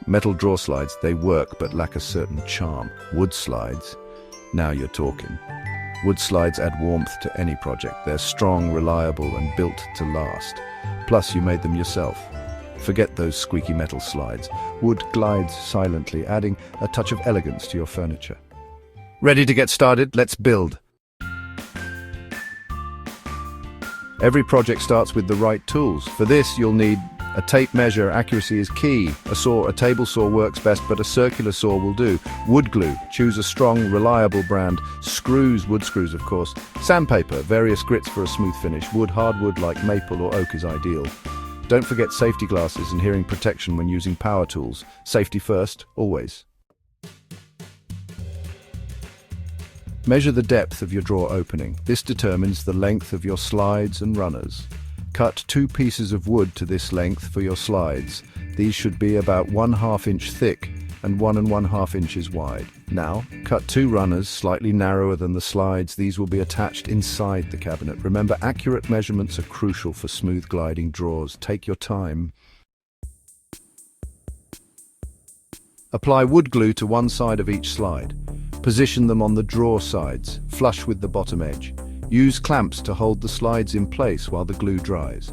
Metal drawer slides, they work but lack a certain charm. Wood slides, now you're talking. Wood slides add warmth to any project. They're strong, reliable, and built to last. Plus, you made them yourself. Forget those squeaky metal slides. Wood glides silently, adding a touch of elegance to your furniture. Ready to get started? Let's build. Every project starts with the right tools. For this, you'll need a tape measure. Accuracy is key. A saw, a table saw works best, but a circular saw will do. Wood glue. Choose a strong, reliable brand. Screws, wood screws of course. Sandpaper, various grits for a smooth finish. Wood, hardwood like maple or oak is ideal. Don't forget safety glasses and hearing protection when using power tools. Safety first, always. Measure the depth of your drawer opening. This determines the length of your slides and runners. Cut 2 pieces of wood to this length for your slides. These should be about 1/2 inch thick and 1 1/2 inches wide. Now, cut 2 runners slightly narrower than the slides. These will be attached inside the cabinet. Remember, accurate measurements are crucial for smooth gliding drawers. Take your time. Apply wood glue to one side of each slide. Position them on the drawer sides, flush with the bottom edge. Use clamps to hold the slides in place while the glue dries.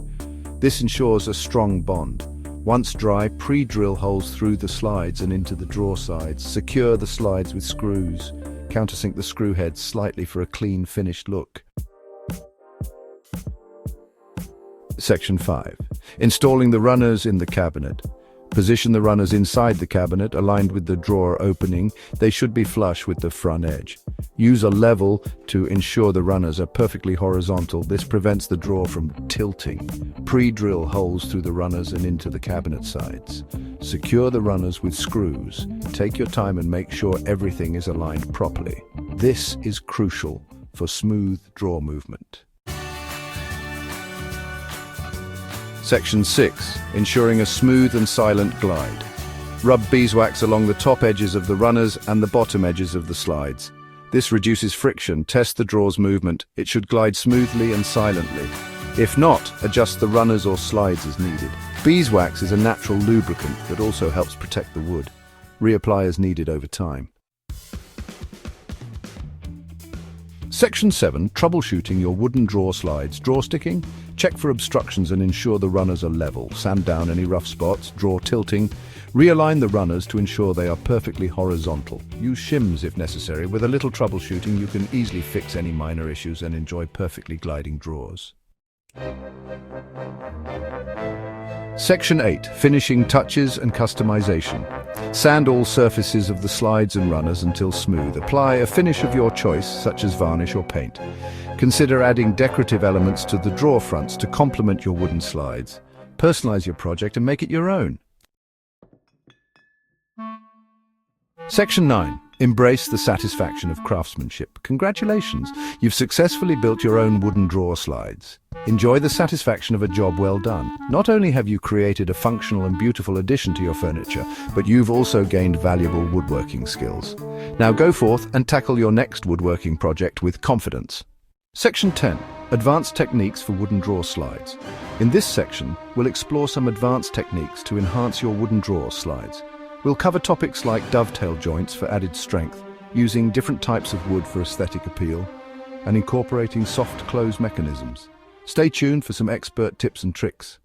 This ensures a strong bond. Once dry, pre-drill holes through the slides and into the drawer sides. Secure the slides with screws. Countersink the screw heads slightly for a clean, finished look. Section 5. Installing the runners in the cabinet. Position the runners inside the cabinet, aligned with the drawer opening. They should be flush with the front edge. Use a level to ensure the runners are perfectly horizontal. This prevents the drawer from tilting. Pre-drill holes through the runners and into the cabinet sides. Secure the runners with screws. Take your time and make sure everything is aligned properly. This is crucial for smooth drawer movement. Section 6. Ensuring a smooth and silent glide. Rub beeswax along the top edges of the runners and the bottom edges of the slides. This reduces friction. Test the drawer's movement. It should glide smoothly and silently. If not, adjust the runners or slides as needed. Beeswax is a natural lubricant that also helps protect the wood. Reapply as needed over time. Section 7. Troubleshooting your wooden drawer slides. Drawer sticking? Check for obstructions and ensure the runners are level. Sand down any rough spots. Drawer tilting. Realign the runners to ensure they are perfectly horizontal. Use shims if necessary. With a little troubleshooting, you can easily fix any minor issues and enjoy perfectly gliding drawers. Section 8. Finishing touches and customization. Sand all surfaces of the slides and runners until smooth. Apply a finish of your choice, such as varnish or paint. Consider adding decorative elements to the drawer fronts to complement your wooden slides. Personalize your project and make it your own. Section 9. Embrace the satisfaction of craftsmanship. Congratulations, you've successfully built your own wooden drawer slides. Enjoy the satisfaction of a job well done. Not only have you created a functional and beautiful addition to your furniture, but you've also gained valuable woodworking skills. Now go forth and tackle your next woodworking project with confidence. Section 10. Advanced techniques for wooden drawer slides. In this section, we'll explore some advanced techniques to enhance your wooden drawer slides. We'll cover topics like dovetail joints for added strength, using different types of wood for aesthetic appeal, and incorporating soft close mechanisms. Stay tuned for some expert tips and tricks.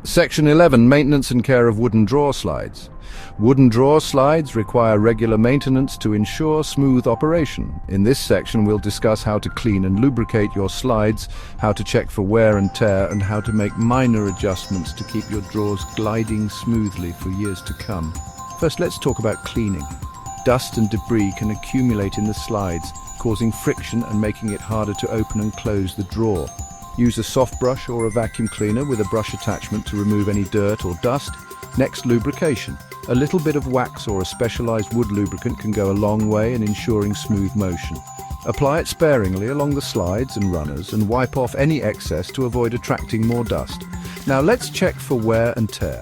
Section 11. Maintenance and care of wooden drawer slides. Wooden drawer slides require regular maintenance to ensure smooth operation. In this section, we'll discuss how to clean and lubricate your slides, how to check for wear and tear, and how to make minor adjustments to keep your drawers gliding smoothly for years to come. First, let's talk about cleaning. Dust and debris can accumulate in the slides, causing friction and making it harder to open and close the drawer. Use a soft brush or a vacuum cleaner with a brush attachment to remove any dirt or dust. Next, lubrication. A little bit of wax or a specialized wood lubricant can go a long way in ensuring smooth motion. Apply it sparingly along the slides and runners and wipe off any excess to avoid attracting more dust. Now let's check for wear and tear.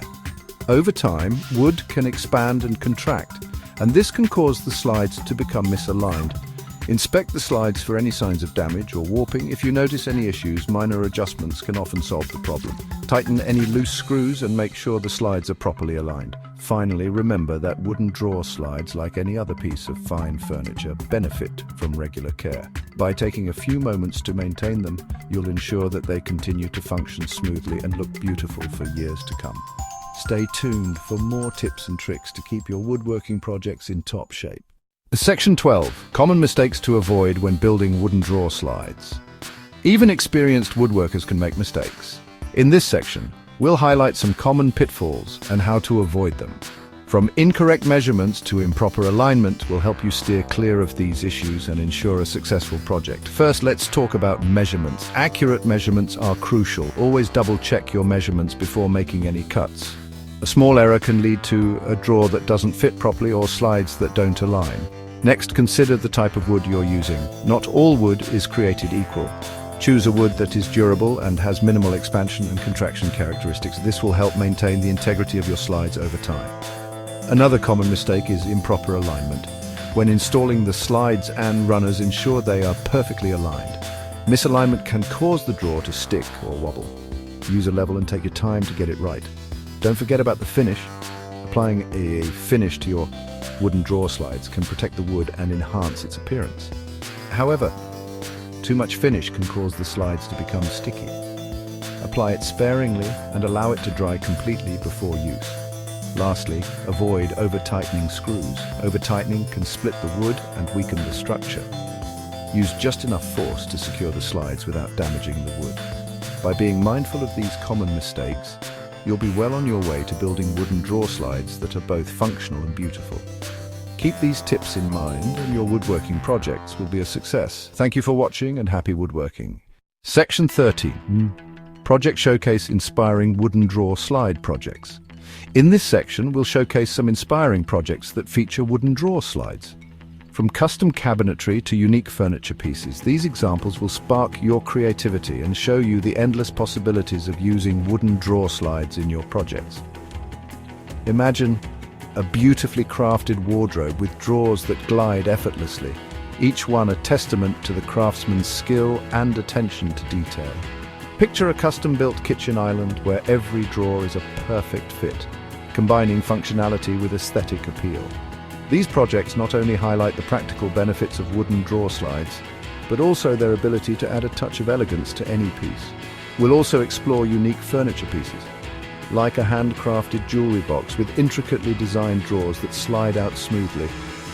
Over time, wood can expand and contract, and this can cause the slides to become misaligned. Inspect the slides for any signs of damage or warping. If you notice any issues, minor adjustments can often solve the problem. Tighten any loose screws and make sure the slides are properly aligned. Finally, remember that wooden drawer slides, like any other piece of fine furniture, benefit from regular care. By taking a few moments to maintain them, you'll ensure that they continue to function smoothly and look beautiful for years to come. Stay tuned for more tips and tricks to keep your woodworking projects in top shape. Section 12. Common mistakes to avoid when building wooden drawer slides. Even experienced woodworkers can make mistakes. In this section, we'll highlight some common pitfalls and how to avoid them. From incorrect measurements to improper alignment will help you steer clear of these issues and ensure a successful project. First, let's talk about measurements. Accurate measurements are crucial. Always double-check your measurements before making any cuts. A small error can lead to a drawer that doesn't fit properly or slides that don't align. Next, consider the type of wood you're using. Not all wood is created equal. Choose a wood that is durable and has minimal expansion and contraction characteristics. This will help maintain the integrity of your slides over time. Another common mistake is improper alignment. When installing the slides and runners, ensure they are perfectly aligned. Misalignment can cause the drawer to stick or wobble. Use a level and take your time to get it right. Don't forget about the finish. Applying a finish to your wooden drawer slides can protect the wood and enhance its appearance. However, too much finish can cause the slides to become sticky. Apply it sparingly and allow it to dry completely before use. Lastly, avoid over-tightening screws. Over-tightening can split the wood and weaken the structure. Use just enough force to secure the slides without damaging the wood. By being mindful of these common mistakes, you'll be well on your way to building wooden drawer slides that are both functional and beautiful. Keep these tips in mind and your woodworking projects will be a success. Thank you for watching and happy woodworking. Section 13. Project Showcase Inspiring Wooden Drawer Slide Projects. In this section, we'll showcase some inspiring projects that feature wooden drawer slides. From custom cabinetry to unique furniture pieces, these examples will spark your creativity and show you the endless possibilities of using wooden drawer slides in your projects. Imagine a beautifully crafted wardrobe with drawers that glide effortlessly, each one a testament to the craftsman's skill and attention to detail. Picture a custom-built kitchen island where every drawer is a perfect fit, combining functionality with aesthetic appeal. These projects not only highlight the practical benefits of wooden drawer slides, but also their ability to add a touch of elegance to any piece. We'll also explore unique furniture pieces, like a handcrafted jewelry box with intricately designed drawers that slide out smoothly,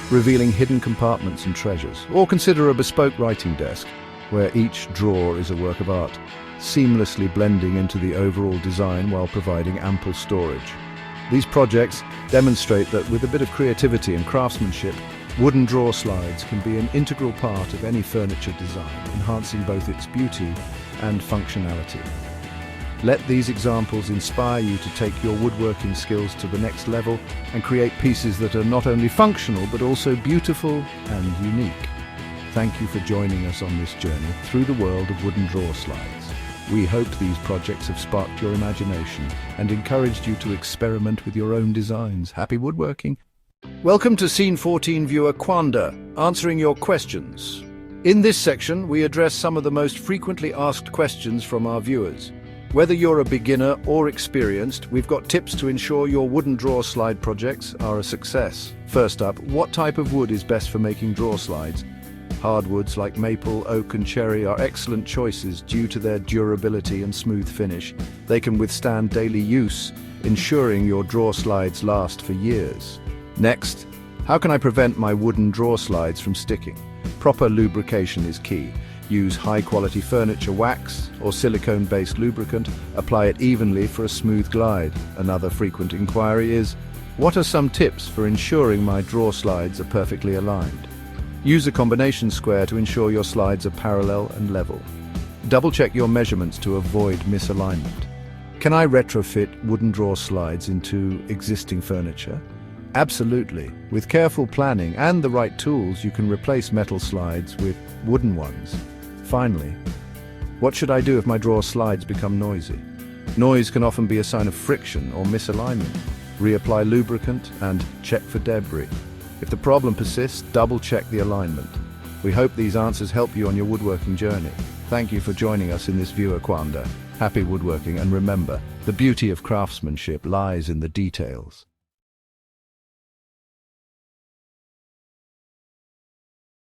revealing hidden compartments and treasures. Or consider a bespoke writing desk, where each drawer is a work of art, seamlessly blending into the overall design while providing ample storage. These projects demonstrate that with a bit of creativity and craftsmanship, wooden drawer slides can be an integral part of any furniture design, enhancing both its beauty and functionality. Let these examples inspire you to take your woodworking skills to the next level and create pieces that are not only functional but also beautiful and unique. Thank you for joining us on this journey through the world of wooden drawer slides. We hope these projects have sparked your imagination and encouraged you to experiment with your own designs. Happy woodworking! Welcome to Scene 14 viewer Kwanda, answering your questions. In this section, we address some of the most frequently asked questions from our viewers. Whether you're a beginner or experienced, we've got tips to ensure your wooden drawer slide projects are a success. First up, what type of wood is best for making drawer slides? Hardwoods like maple, oak and cherry are excellent choices due to their durability and smooth finish. They can withstand daily use, ensuring your drawer slides last for years. Next, how can I prevent my wooden drawer slides from sticking? Proper lubrication is key. Use high-quality furniture wax or silicone-based lubricant. Apply it evenly for a smooth glide. Another frequent inquiry is, what are some tips for ensuring my drawer slides are perfectly aligned? Use a combination square to ensure your slides are parallel and level. Double-check your measurements to avoid misalignment. Can I retrofit wooden drawer slides into existing furniture? Absolutely. With careful planning and the right tools, you can replace metal slides with wooden ones. Finally, what should I do if my drawer slides become noisy? Noise can often be a sign of friction or misalignment. Reapply lubricant and check for debris. If the problem persists, double-check the alignment. We hope these answers help you on your woodworking journey. Thank you for joining us in this viewer Kwanda. Happy woodworking, and remember, the beauty of craftsmanship lies in the details.